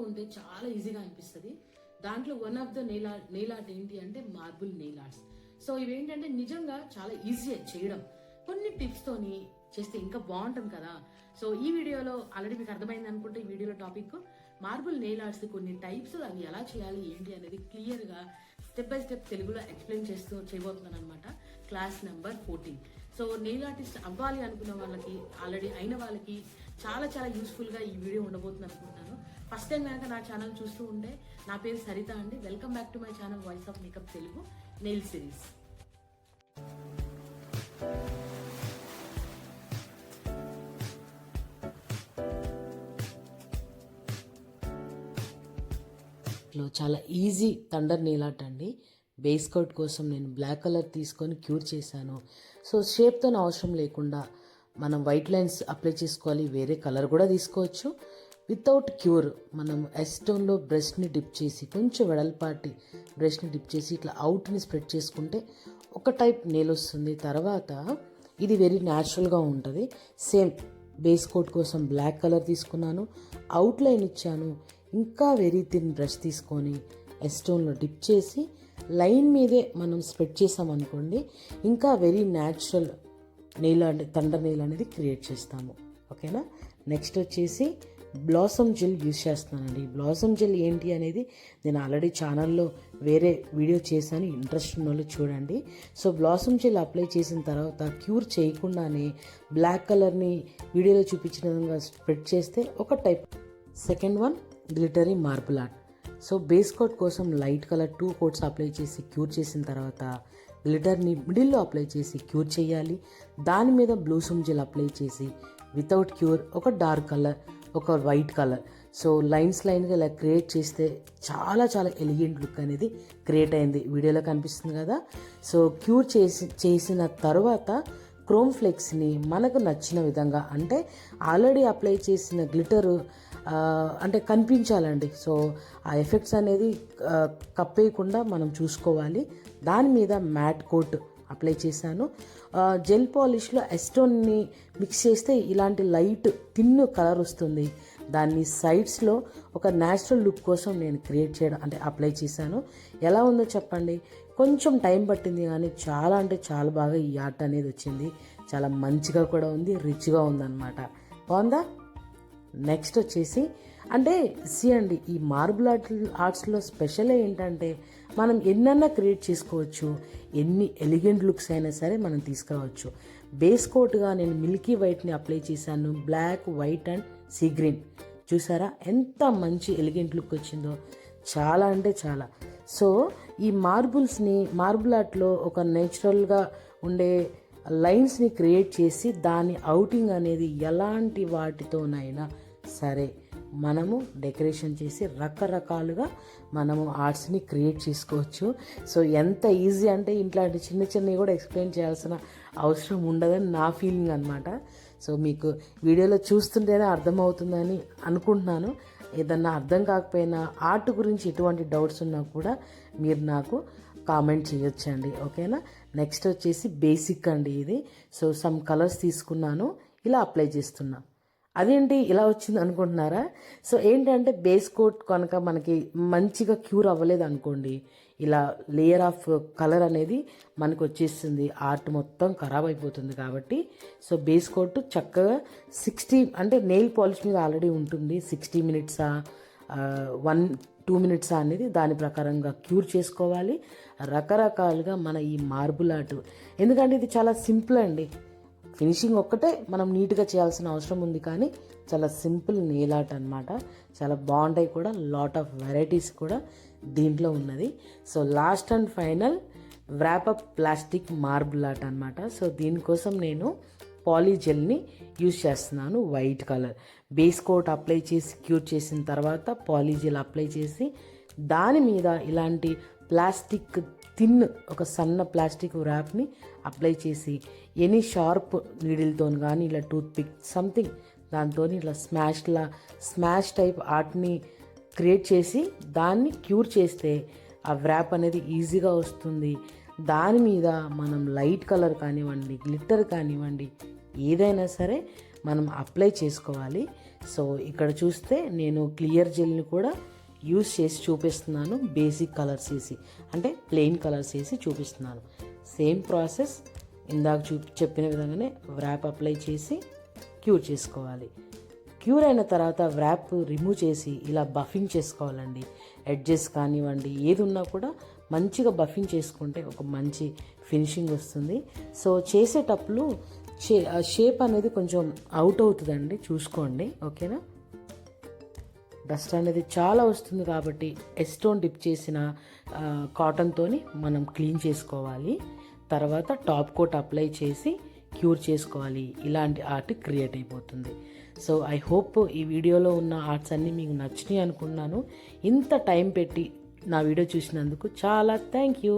ఉంటే చాలా ఈజీగా అనిపిస్తుంది. దాంట్లో one of the nail art ఏంటి అంటే మార్బుల్ నెయిల్ ఆర్ట్స్. సో ఇవేంటంటే నిజంగా చాలా ఈజీ చేయడం, కొన్ని టిప్స్ తోని చేస్తే ఇంకా బాగుంటుంది కదా. సో ఈ వీడియోలో ఆల్రెడీ మీకు అర్థమైంది అనుకుంటే, ఈ వీడియోలో టాపిక్ మార్బుల్ నెయిల్ ఆర్ట్స్ కొన్ని టైప్స్, అవి ఎలా చేయాలి ఏంటి అనేది క్లియర్ గా స్టెప్ బై స్టెప్ తెలుగులో ఎక్స్ప్లెయిన్ చేస్తూ చేయబోతున్నాను అనమాట. Class number 14. So nail artist అవ్వాలి అనుకున్న వాళ్ళకి, ఆల్రెడీ అయిన వాళ్ళకి చాలా చాలా యూస్ఫుల్ గా ఈ వీడియో ఉండబోతుంది అనుకుంటున్నాను. ఫస్ట్ టైం కనుక నా ఛానల్ చూస్తూ ఉంటే, నా పేరు సరిత అండి. Welcome back to my channel voice of makeup Telugu nail series. చాలా ఈజీ థండర్ నెయిల్ ఆర్ట్ అండి. బేస్ కోట్ కోసం నేను బ్లాక్ కలర్ తీసుకొని క్యూర్ చేశాను. సో షేప్తో అవసరం లేకుండా మనం వైట్ లైన్స్ అప్లై చేసుకోవాలి. వేరే కలర్ కూడా తీసుకోవచ్చు. వితౌట్ క్యూర్ మనం ఎస్టోన్లో బ్రష్ని డిప్ చేసి, కొంచెం వెడల్పాటి బ్రష్ని డిప్ చేసి ఇట్లా అవుట్ని స్ప్రెడ్ చేసుకుంటే ఒక టైప్ నెయిల్ వస్తుంది. తర్వాత ఇది వెరీ న్యాచురల్గా ఉంటుంది. సేమ్ బేస్ కోట్ కోసం బ్లాక్ కలర్ తీసుకున్నాను, అవుట్లైన్ ఇచ్చాను. ఇంకా వెరీ థిన్ బ్రష్ తీసుకొని ఎస్టోన్లో డిప్ చేసి లైన్ మీదే మనం స్ప్రెడ్ చేసామనుకోండి, ఇంకా very natural nail thunder nail అనేది క్రియేట్ చేస్తాము. ఓకేనా. నెక్స్ట్ వచ్చేసి బ్లాసమ్ జెల్ యూజ్ చేస్తున్నానండి. బ్లాసమ్ జెల్ ఏంటి అనేది నేను ఆల్రెడీ ఛానల్లో వేరే వీడియో చేశాను, ఇంట్రెస్ట్ ఉన్న వాళ్ళు చూడండి. సో బ్లాసమ్ జెల్ అప్లై చేసిన తర్వాత క్యూర్ చేయకుండానే బ్లాక్ కలర్ని వీడియోలో చూపించిన విధంగా స్ప్రెడ్ చేస్తే ఒక type. Second one glittery marble art. So base coat కోసం లైట్ కలర్ 2 కోట్స్ అప్లై చేసి క్యూర్ చేసిన తర్వాత గ్లిటర్ని మిడిల్లో అప్లై చేసి క్యూర్ చేయాలి. దాని మీద బ్లూసమ్ జెల్ అప్లై చేసి వితౌట్ క్యూర్ ఒక డార్క్ కలర్, ఒక వైట్ కలర్, సో లైన్స్గా ఇలా క్రియేట్ చేస్తే చాలా చాలా ఎలిగెంట్ లుక్ అనేది క్రియేట్ అయింది. వీడియోలో కనిపిస్తుంది కదా. సో క్యూర్ చేసిన తర్వాత క్రోమ్ ఫ్లెక్స్ని మనకు నచ్చిన విధంగా, అంటే ఆల్రెడీ అప్లై చేసిన గ్లిటరు అంటే కనిపించాలండి. సో ఆ ఎఫెక్ట్స్ అనేది కప్పేయకుండా మనం చూసుకోవాలి. దాని మీద మ్యాట్ కోట్ అప్లై చేశాను. జెల్ పాలిష్లో ఎస్టోన్ని మిక్స్ చేస్తే ఇలాంటి లైట్ థిన్ కలర్ వస్తుంది. దాన్ని సైడ్స్లో ఒక న్యాచురల్ లుక్ కోసం నేను క్రియేట్ చేయడం అంటే అప్లై చేశాను. ఎలా ఉందో చెప్పండి. కొంచెం టైం పట్టింది కానీ చాలా అంటే చాలా బాగా ఈ ఆర్ట్ అనేది వచ్చింది. చాలా మంచిగా కూడా ఉంది, రిచ్గా ఉందన్నమాట. బాగుందా. నెక్స్ట్ వచ్చేసి అంటే అండి, ఈ మార్బుల్ ఆర్ట్స్లో స్పెషల్ ఏంటంటే మనం ఎన్నన్నా క్రియేట్ చేసుకోవచ్చు, ఎన్ని ఎలిగెంట్ లుక్స్ అయినా సరే మనం తీసుకురావచ్చు. బేస్ కోట్గా నేను మిల్కీ వైట్ని అప్లై చేశాను. Black, white and sea green. చూసారా ఎంత మంచి ఎలిగెంట్ లుక్ వచ్చిందో, చాలా అంటే చాలా. సో ఈ మార్బుల్ ఆర్ట్లో ఒక నేచురల్గా ఉండే లైన్స్ని క్రియేట్ చేసి దాని అవుటింగ్ అనేది ఎలాంటి వాటితోనైనా సరే మనము డెకరేషన్ చేసి రకరకాలుగా మనము ఆర్ట్స్ని క్రియేట్ చేసుకోవచ్చు. సో ఎంత ఈజీ అంటే ఇట్లాంటి చిన్న చిన్నవి కూడా ఎక్స్ప్లెయిన్ చేయాల్సిన అవసరం ఉండదని నా ఫీలింగ్ అనమాట. సో మీకు వీడియోలో చూస్తుంటేనే అర్థమవుతుందని అనుకుంటున్నాను. ఏదన్నా అర్థం కాకపోయినా ఆర్ట్ గురించి ఎటువంటి డౌట్స్ ఉన్నా కూడా మీరు నాకు కామెంట్ చేయొచ్చండి. ఓకేనా. నెక్స్ట్ వచ్చేసి బేసిక్ అండి ఇది. సో సమ్ కలర్స్ తీసుకున్నాను, ఇలా అప్లై చేస్తున్నా. అదేంటి ఇలా వచ్చింది అనుకుంటున్నారా. సో ఏంటంటే బేస్ కోట్ కనుక మనకి మంచిగా క్యూర్ అవ్వలేదు అనుకోండి, ఇలా లేయర్ ఆఫ్ కలర్ అనేది మనకు వచ్చేస్తుంది, ఆర్ట్ మొత్తం ఖరాబ్ అయిపోతుంది. కాబట్టి సో బేస్ కోట్ చక్కగా 60 అంటే నెయిల్ పాలిష్ మీద ఆల్రెడీ ఉంటుంది. 60 మినిట్సా 1-2 మినిట్సా అనేది దాని ప్రకారంగా క్యూర్ చేసుకోవాలి. రకరకాలుగా మన ఈ మార్బుల్ ఆర్ట్, ఎందుకంటే ఇది చాలా సింపుల్ అండి. ఫినిషింగ్ ఒక్కటే మనం నీట్గా చేయాల్సిన అవసరం ఉంది, కానీ చాలా సింపుల్ నెయిల్ ఆర్ట్ అనమాట. చాలా బాగుంటాయి కూడా, లాట్ ఆఫ్ వెరైటీస్ కూడా దీంట్లో ఉన్నది. So last and final wrap up plastic marble art అనమాట. సో దీనికోసం నేను పాలీజెల్ని యూజ్ చేస్తున్నాను. White colour base coat apply చేసి క్యూర్ చేసిన తర్వాత పాలీజెల్ అప్లై చేసి దాని మీద ఇలాంటి ప్లాస్టిక్ థిన్ ఒక సన్న ప్లాస్టిక్ ర్యాప్ని అప్లై చేసి ఎనీ షార్ప్ నీడిల్తో కానీ ఇలా టూత్ పిక్ సంథింగ్ దాంతో ఇలా స్మాష్ టైప్ ఆర్ట్ని క్రియేట్ చేసి దాన్ని క్యూర్ చేస్తే ఆ వ్రాప్ అనేది ఈజీగా వస్తుంది. దాని మీద మనం లైట్ కలర్ కానివ్వండి, గ్లిట్టర్ కానివ్వండి, ఏదైనా సరే మనం అప్లై చేసుకోవాలి. సో ఇక్కడ చూస్తే నేను క్లియర్ జెల్ని కూడా యూస్ చేసి చూపిస్తున్నాను, బేసిక్ కలర్స్ వేసి, అంటే ప్లెయిన్ కలర్స్ వేసి చూపిస్తున్నాను. సేమ్ ప్రాసెస్ ఇందాక చెప్పిన విధంగానే వ్రాప్ అప్లై చేసి క్యూర్ చేసుకోవాలి. క్యూర్ అయిన తర్వాత వ్రాప్ రిమూవ్ చేసి ఇలా బఫింగ్ చేసుకోవాలండి. ఎడ్జెస్ కానివ్వండి, ఏది ఉన్నా కూడా మంచిగా బఫింగ్ చేసుకుంటే ఒక మంచి ఫినిషింగ్ వస్తుంది. సో చేసేటప్పుడు షేప్ అనేది కొంచెం అవుట్ అవుతుందండి, చూసుకోండి. ఓకేనా? డస్ట్ అనేది చాలా వస్తుంది కాబట్టి ఎస్టోన్ డిప్ చేసిన కాటన్తో మనం క్లీన్ చేసుకోవాలి. తర్వాత టాప్ కోట్ అప్లై చేసి క్యూర్ చేసుకోవాలి. ఇలాంటి ఆర్ట్ క్రియేట్ అయిపోతుంది. సో ఐ హోప్ ఈ వీడియోలో ఉన్న ఆర్ట్స్ అన్నీ మీకు నచ్చినాయి అనుకున్నాను. ఇంత టైం పెట్టి నా వీడియో చూసినందుకు చాలా థ్యాంక్ యూ.